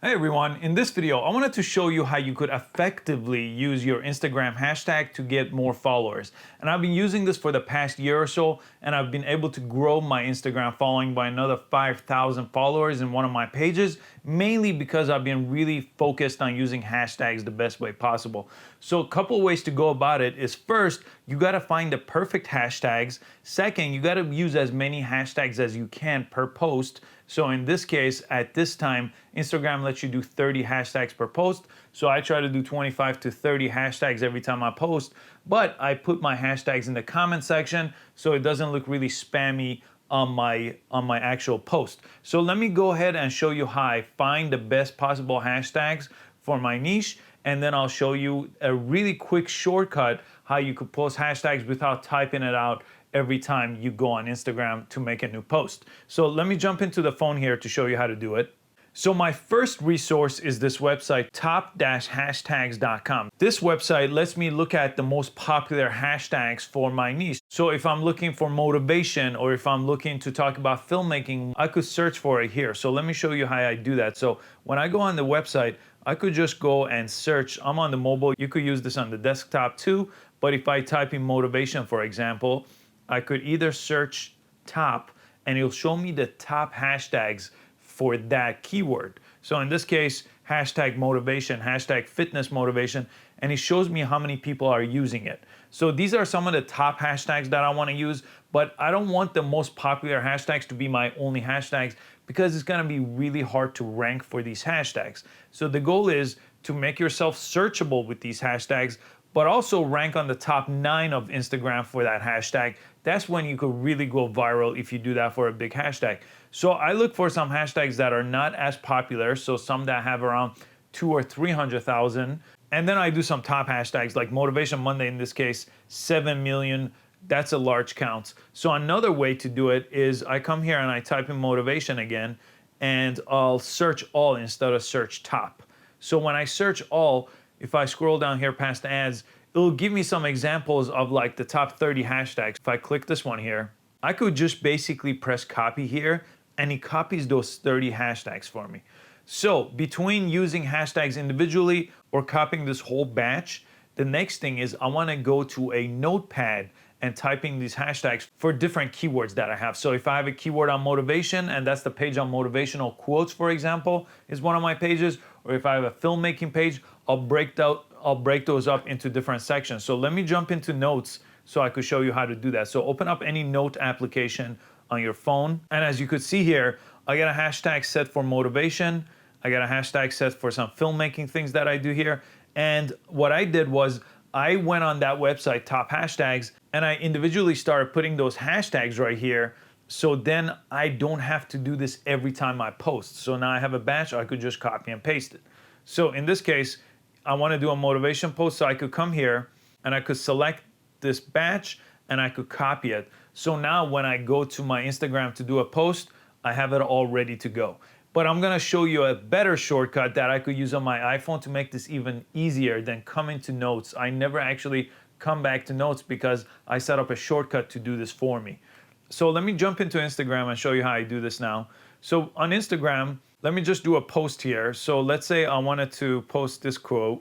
Hey everyone, in this video I wanted to show you how you could effectively use your Instagram hashtag to get more followers. And I've been using this for the past year or so, and I've been able to grow my Instagram following by another 5,000 followers in one of my pages, mainly because I've been really focused on using hashtags the best way possible. So a couple ways to go about it is, first, you gotta find the perfect hashtags. Second, you gotta use as many hashtags as you can per post. So in this case, at this time, Instagram lets you do 30 hashtags per post. So I try to do 25 to 30 hashtags every time I post, but I put my hashtags in the comment section so it doesn't look really spammy on my actual post. So let me go ahead and show you how I find the best possible hashtags for my niche, and then I'll show you a really quick shortcut how you could post hashtags without typing it out every time you go on Instagram to make a new post. So let me jump into the phone here to show you how to do it. So my first resource is this website, top-hashtags.com. This website lets me look at the most popular hashtags for my niche. So if I'm looking for motivation, or if I'm looking to talk about filmmaking, I could search for it here. So let me show you how I do that. So when I go on the website, I could just go and search. I'm on the mobile. You could use this on the desktop too. But if I type in motivation, for example, I could either search top and it'll show me the top hashtags for that keyword. So in this case, hashtag motivation, hashtag fitness motivation, and it shows me how many people are using it. So these are some of the top hashtags that I want to use, but I don't want the most popular hashtags to be my only hashtags because it's going to be really hard to rank for these hashtags. So the goal is to make yourself searchable with these hashtags, but also rank on the top 9 of Instagram for that hashtag. That's when you could really go viral if you do that for a big hashtag. So I look for some hashtags that are not as popular, so some that have around 200,000 or 300,000. And then I do some top hashtags like Motivation Monday, in this case, 7 million. That's a large count. So another way to do it is I come here and I type in motivation again, and I'll search all instead of search top. So when I search all, if I scroll down here past ads, it'll give me some examples of like the top 30 hashtags. If I click this one here, I could just basically press copy here and it copies those 30 hashtags for me. So between using hashtags individually or copying this whole batch, the next thing is I want to go to a notepad and typing these hashtags for different keywords that I have. So if I have a keyword on motivation, and that's the page on motivational quotes, for example, is one of my pages, or if I have a filmmaking page, I'll break those up into different sections. So let me jump into notes so I could show you how to do that. So open up any note application on your phone. And as you could see here, I got a hashtag set for motivation. I got a hashtag set for some filmmaking things that I do here. And what I did was I went on that website, Top Hashtags, and I individually started putting those hashtags right here. So then I don't have to do this every time I post. So now I have a batch, I could just copy and paste it. So in this case, I want to do a motivation post, so I could come here and I could select this batch and I could copy it. So now when I go to my Instagram to do a post, I have it all ready to go. But I'm gonna show you a better shortcut that I could use on my iPhone to make this even easier than coming to notes. I never actually come back to notes because I set up a shortcut to do this for me. So let me jump into Instagram and show you how I do this now. So on Instagram, let me just do a post here. So let's say I wanted to post this quote.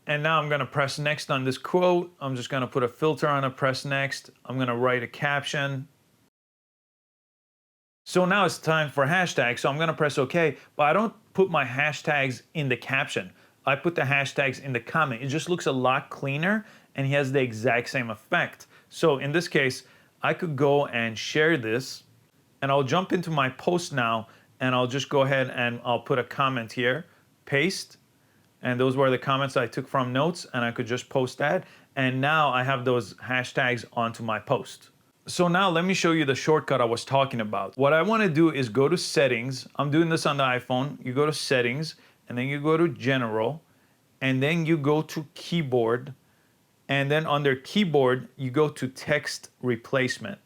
And now I'm gonna press next on this quote. I'm just gonna put a filter on it, press next. I'm gonna write a caption. So now it's time for hashtags. So I'm gonna press OK, but I don't put my hashtags in the caption. I put the hashtags in the comment. It just looks a lot cleaner and it has the exact same effect. So in this case, I could go and share this and I'll jump into my post now and I'll just go ahead and I'll put a comment here, paste, and those were the comments I took from notes, and I could just post that. And now I have those hashtags onto my post. So now let me show you the shortcut I was talking about. What I want to do is go to settings. I'm doing this on the iPhone. You go to settings and then you go to general and then you go to keyboard, and then under keyboard you go to text replacement.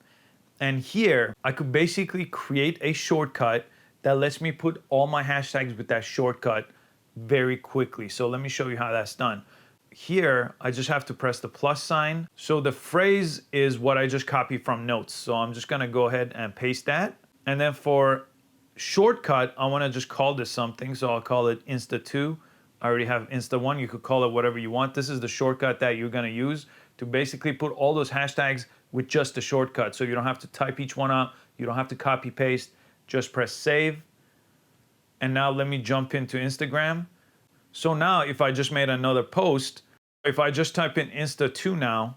And here I could basically create a shortcut that lets me put all my hashtags with that shortcut very quickly. So let me show you how that's done. Here, I just have to press the plus sign. So the phrase is what I just copied from notes. So I'm just gonna go ahead and paste that. And then for shortcut, I want to just call this something. So I'll call it Insta2. I already have Insta1. You could call it whatever you want. This is the shortcut that you're going to use to basically put all those hashtags with just the shortcut. So you don't have to type each one out. You don't have to copy paste. Just press save. And now let me jump into Instagram. So now if I just made another post, if I just type in Insta2 now,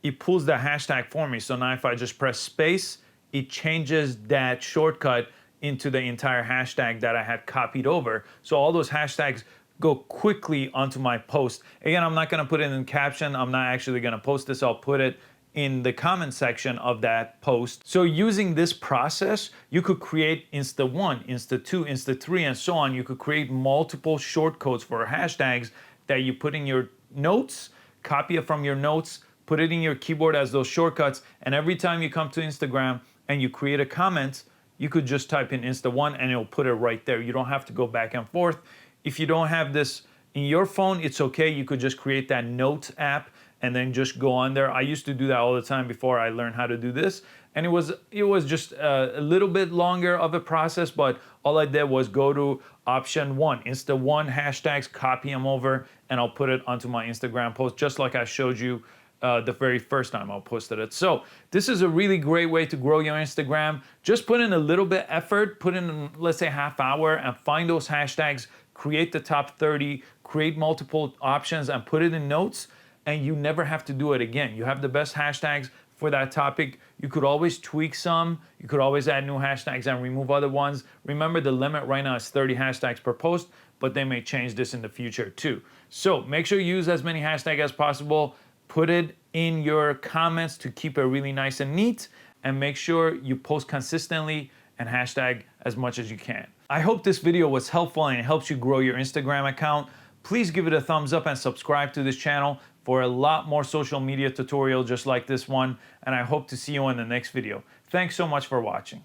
it pulls the hashtag for me. So now if I just press space, it changes that shortcut into the entire hashtag that I had copied over. So all those hashtags go quickly onto my post. Again, I'm not gonna put it in caption. I'm not actually gonna post this. I'll put it in the comment section of that post. So using this process, you could create Insta1, Insta2, Insta3, and so on. You could create multiple shortcodes for hashtags that you put in your notes, copy it from your notes, put it in your keyboard as those shortcuts, and every time you come to Instagram and you create a comment, you could just type in Insta1 and it'll put it right there. You don't have to go back and forth. If you don't have this in your phone, it's okay. You could just create that Notes app and then just go on there. I used to do that all the time before I learned how to do this. And it was just a little bit longer of a process, but all I did was go to option 1, Insta1 hashtags, copy them over, and I'll put it onto my Instagram post, just like I showed you the very first time I posted it. So this is a really great way to grow your Instagram. Just put in a little bit effort, put in, let's say, half hour, and find those hashtags, create the top 30, create multiple options, and put it in notes, and you never have to do it again. You have the best hashtags for that topic. You could always tweak some. You could always add new hashtags and remove other ones. Remember, the limit right now is 30 hashtags per post, but they may change this in the future too. So make sure you use as many hashtags as possible. Put it in your comments to keep it really nice and neat, and make sure you post consistently and hashtag as much as you can. I hope this video was helpful and it helps you grow your Instagram account. Please give it a thumbs up and subscribe to this channel for a lot more social media tutorials just like this one, and I hope to see you in the next video. Thanks so much for watching.